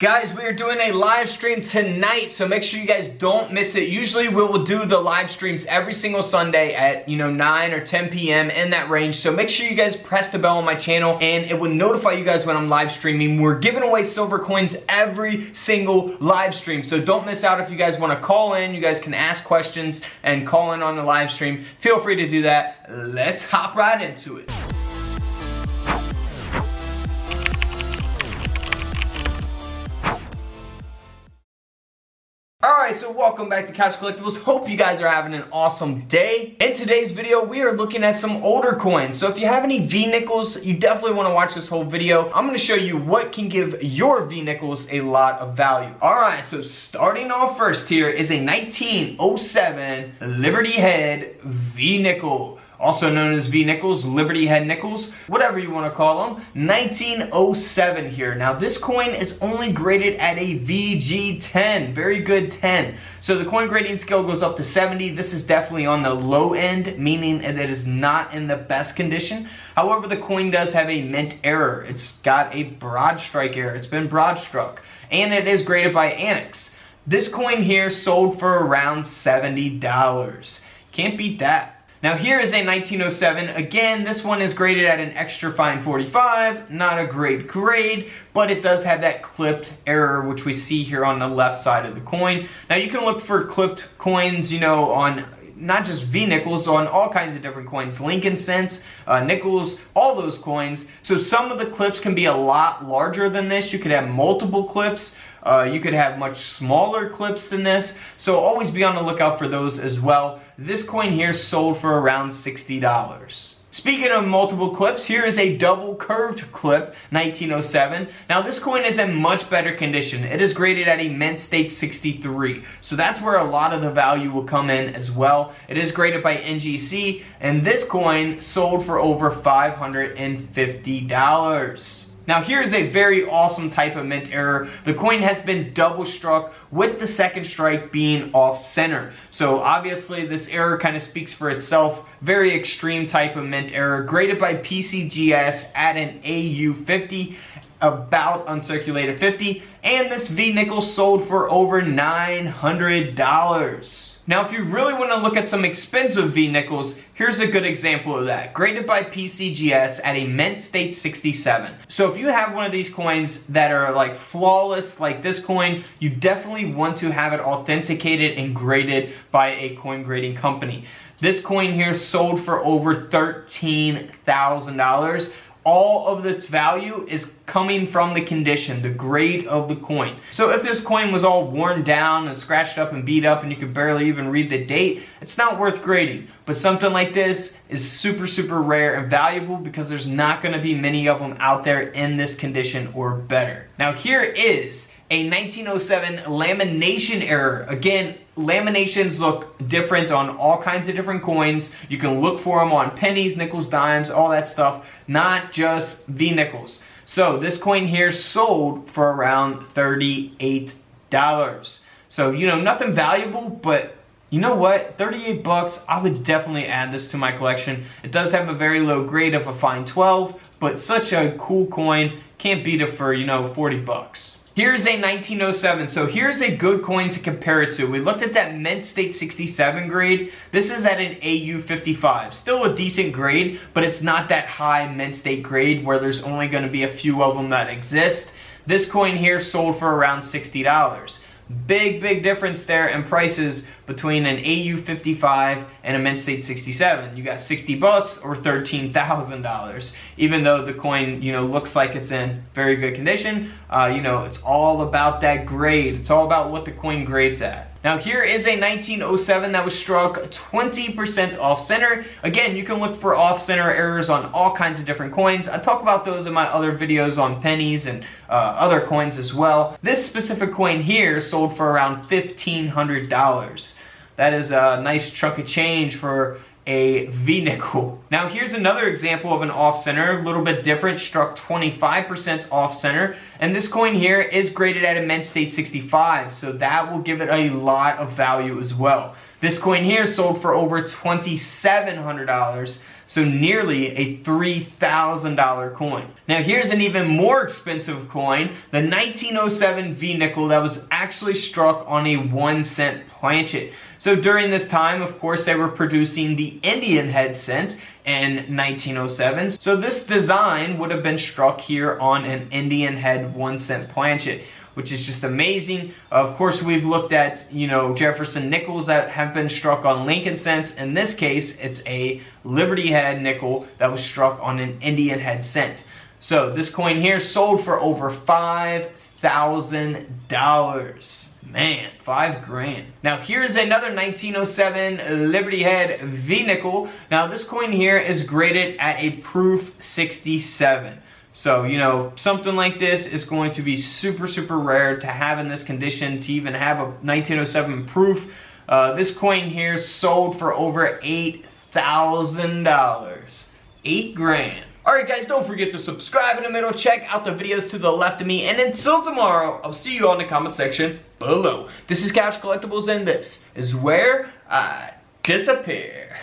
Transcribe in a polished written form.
Guys, we are doing a live stream tonight, so make sure you guys don't miss it. Usually we will do the live streams every single Sunday at 9 or 10 p.m. in that range. So make sure you guys press the bell on my channel and it will notify you guys when I'm live streaming. We're giving away silver coins every single live stream. So don't miss out. If you guys want to call in, you guys can ask questions and call in on the live stream. Feel free to do that. Let's hop right into it. Alright, so welcome back to Couch Collectibles. Hope you guys are having an awesome day. In today's video, we are looking at some older coins. So if you have any V-nickels, you definitely want to watch this whole video. I'm going to show you what can give your V-nickels a lot of value. Alright, so starting off first here is a 1907 Liberty Head V-nickel. Also known as V-nickels, Liberty Head nickels, whatever you want to call them. 1907 here. Now this coin is only graded at a VG10, very good 10. So the coin grading scale goes up to 70. This is definitely on the low end, meaning that it is not in the best condition. However, the coin does have a mint error. It's got a broad strike error. It's been broad struck. And it is graded by Annex. This coin here sold for around $70. Can't beat that. Now here is a 1907. Again, this one is graded at an extra fine 45. Not a great grade, but it does have that clipped error, which we see here on the left side of the coin. Now you can look for clipped coins, on not just V-nickels, on all kinds of different coins. Lincoln cents, nickels, all those coins. So some of the clips can be a lot larger than this. You could have multiple clips. You could have much smaller clips than this, so always be on the lookout for those as well. This coin here sold for around $60. Speaking of multiple clips, here is a double curved clip, 1907. Now this coin is in much better condition. It is graded at a mint state 63, so that's where a lot of the value will come in as well. It is graded by NGC, and this coin sold for over $550. Now here's a very awesome type of mint error. The coin has been double struck with the second strike being off center. So obviously this error kind of speaks for itself. Very extreme type of mint error, graded by PCGS at an AU 50, about uncirculated 50, and this V-nickel sold for over $900. Now if you really want to look at some expensive V-nickels, here's a good example of that. Graded by PCGS at a mint state 67. So if you have one of these coins that are like flawless like this coin, you definitely want to have it authenticated and graded by a coin grading company. This coin here sold for over $13,000. All of its value is coming from the condition, the grade of the coin. So if this coin was all worn down and scratched up and beat up and you could barely even read the date, it's not worth grading. But something like this is super, super rare and valuable because there's not going to be many of them out there in this condition or better. Now here is a 1907 lamination error. Again, laminations look different on all kinds of different coins. You can look for them on pennies, nickels, dimes, all that stuff, not just V-nickels. So this coin here sold for around $38. So, nothing valuable, but you know what? 38 bucks, I would definitely add this to my collection. It does have a very low grade of a fine 12, but such a cool coin, can't beat it for, 40 bucks. Here's a 1907, so here's a good coin to compare it to. We looked at that mint state 67 grade. This is at an AU 55. Still a decent grade, but it's not that high mint state grade where there's only going to be a few of them that exist. This coin here sold for around $60. Big difference there in prices between an AU 55 and a mint state 67. You got 60 bucks or $13,000. Even though the coin, looks like it's in very good condition, it's all about that grade. It's all about what the coin grades at. Now here is a 1907 that was struck 20% off center. Again, you can look for off center errors on all kinds of different coins. I talk about those in my other videos on pennies and other coins as well. This specific coin here sold for around $1,500. That is a nice chunk of change for a V-nickel. Now here's another example of an off-center, a little bit different, struck 25% off-center, and this coin here is graded at a mint state 65, so that will give it a lot of value as well. This coin here sold for over $2,700, So nearly a $3,000 coin. Now here's an even more expensive coin, the 1907 V-nickel that was actually struck on a 1-cent planchet. So during this time, of course, they were producing the Indian head cents in 1907. So this design would have been struck here on an Indian head 1-cent planchet, which is just amazing. Of course, we've looked at, Jefferson nickels that have been struck on Lincoln cents. In this case, it's a Liberty head nickel that was struck on an Indian head cent. So this coin here sold for over $5,000. Man, $5,000. Now here's another 1907 Liberty head V-nickel. Now this coin here is graded at a proof 67. So, something like this is going to be super, super rare to have in this condition, to even have a 1907 proof. This coin here sold for over $8,000. $8,000. Alright guys, don't forget to subscribe in the middle, check out the videos to the left of me, and until tomorrow, I'll see you all in the comment section below. This is Couch Collectibles, and this is where I disappear.